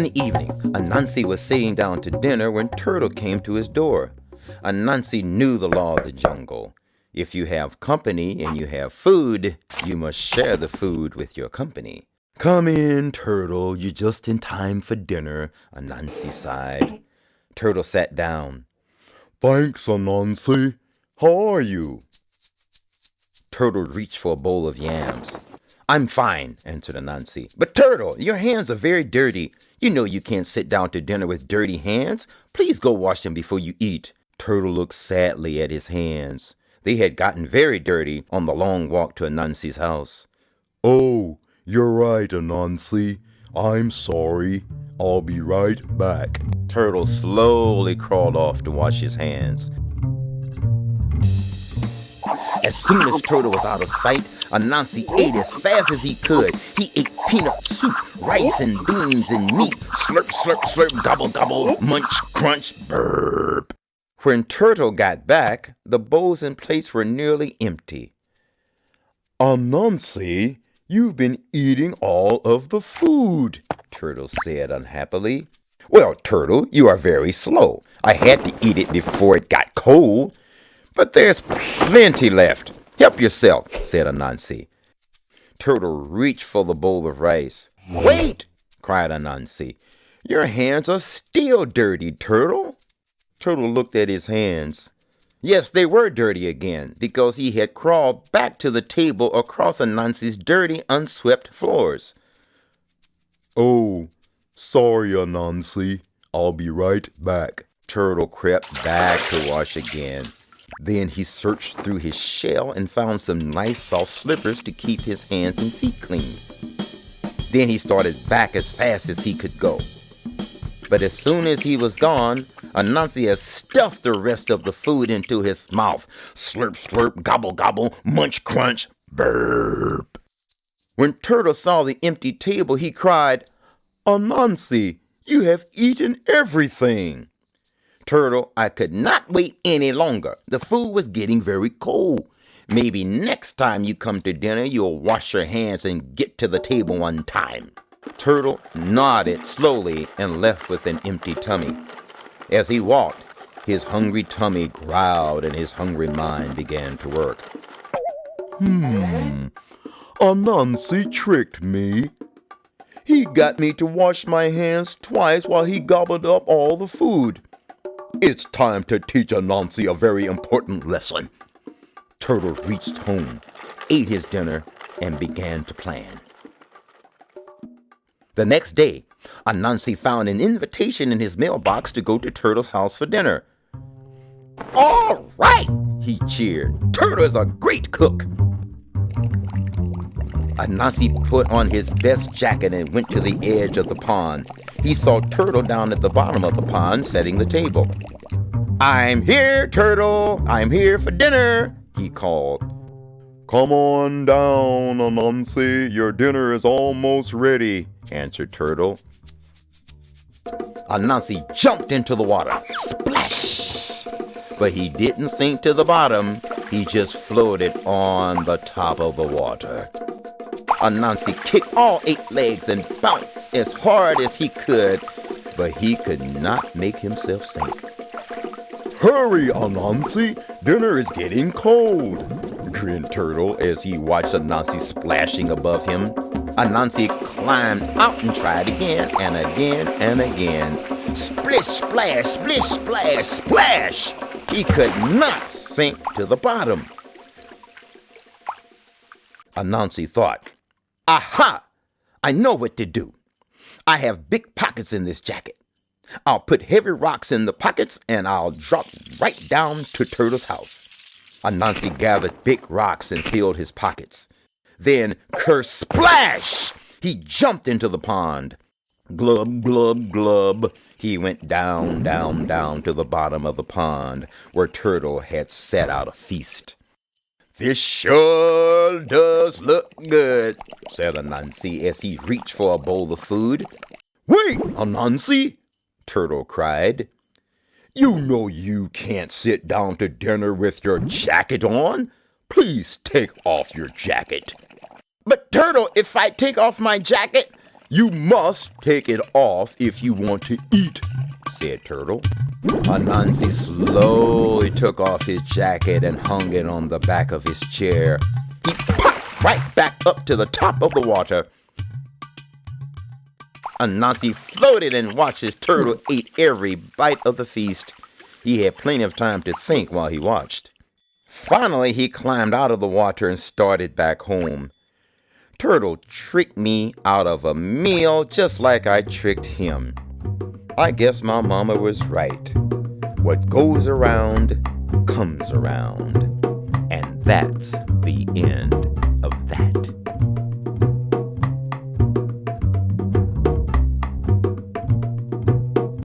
One evening, Anansi was sitting down to dinner when Turtle came to his door. Anansi knew the law of the jungle. If you have company and you have food, you must share the food with your company. Come in, Turtle. You're just in time for dinner, Anansi sighed. Turtle sat down. Thanks, Anansi. How are you? Turtle reached for a bowl of yams. I'm fine, answered Anansi. But Turtle, your hands are very dirty. You know you can't sit down to dinner with dirty hands. Please go wash them before you eat. Turtle looked sadly at his hands. They had gotten very dirty on the long walk to Anansi's house. Oh, you're right, Anansi. I'm sorry. I'll be right back. Turtle slowly crawled off to wash his hands. As soon as Turtle was out of sight, Anansi ate as fast as he could. He ate peanut soup, rice and beans and meat. Slurp, slurp, slurp, gobble, gobble, munch, crunch, burp. When Turtle got back, the bowls and plates were nearly empty. Anansi, you've been eating all of the food, Turtle said unhappily. Well, Turtle, you are very slow. I had to eat it before it got cold. But there's plenty left. Help yourself, said Anansi. Turtle reached for the bowl of rice. Wait, cried Anansi. Your hands are still dirty, Turtle. Turtle looked at his hands. Yes, they were dirty again, because he had crawled back to the table across Anansi's dirty, unswept floors. Oh, sorry, Anansi. I'll be right back. Turtle crept back to wash again. Then he searched through his shell and found some nice soft slippers to keep his hands and feet clean. Then he started back as fast as he could go. But as soon as he was gone, Anansi had stuffed the rest of the food into his mouth. Slurp, slurp, gobble, gobble, munch, crunch, burp. When Turtle saw the empty table, he cried, Anansi, you have eaten everything. Turtle, I could not wait any longer. The food was getting very cold. Maybe next time you come to dinner, you'll wash your hands and get to the table on time. Turtle nodded slowly and left with an empty tummy. As he walked, his hungry tummy growled and his hungry mind began to work. Anansi tricked me. He got me to wash my hands twice while he gobbled up all the food. It's time to teach Anansi a very important lesson. Turtle reached home, ate his dinner, and began to plan. The next day, Anansi found an invitation in his mailbox to go to Turtle's house for dinner. All right, he cheered. Turtle is a great cook. Anansi put on his best jacket and went to the edge of the pond. He saw Turtle down at the bottom of the pond setting the table. I'm here, Turtle. I'm here for dinner, he called. Come on down, Anansi. Your dinner is almost ready, answered Turtle. Anansi jumped into the water. Splash! But he didn't sink to the bottom. He just floated on the top of the water. Anansi kicked all 8 legs and bounced as hard as he could, but he could not make himself sink. Hurry, Anansi! Dinner is getting cold, grinned Turtle as he watched Anansi splashing above him. Anansi climbed out and tried again and again and again. Splish, splash, splish, splash, splash! He could not sink to the bottom. Anansi thought, Aha! I know what to do. I have big pockets in this jacket. I'll put heavy rocks in the pockets and I'll drop right down to Turtle's house. Anansi gathered big rocks and filled his pockets. Then, kersplash! He jumped into the pond. Glub, glub, glub. He went down, down, down to the bottom of the pond where Turtle had set out a feast. This sure does look good, said Anansi as he reached for a bowl of food. Wait, Anansi, Turtle cried. You know you can't sit down to dinner with your jacket on. Please take off your jacket. But Turtle, if I take off my jacket, You must take it off if you want to eat, said Turtle. Anansi slowly took off his jacket and hung it on the back of his chair. He popped right back up to the top of the water. Anansi floated and watched as Turtle ate every bite of the feast. He had plenty of time to think while he watched. Finally, he climbed out of the water and started back home. Turtle tricked me out of a meal just like I tricked him. I guess my mama was right. What goes around comes around. And that's the end of that.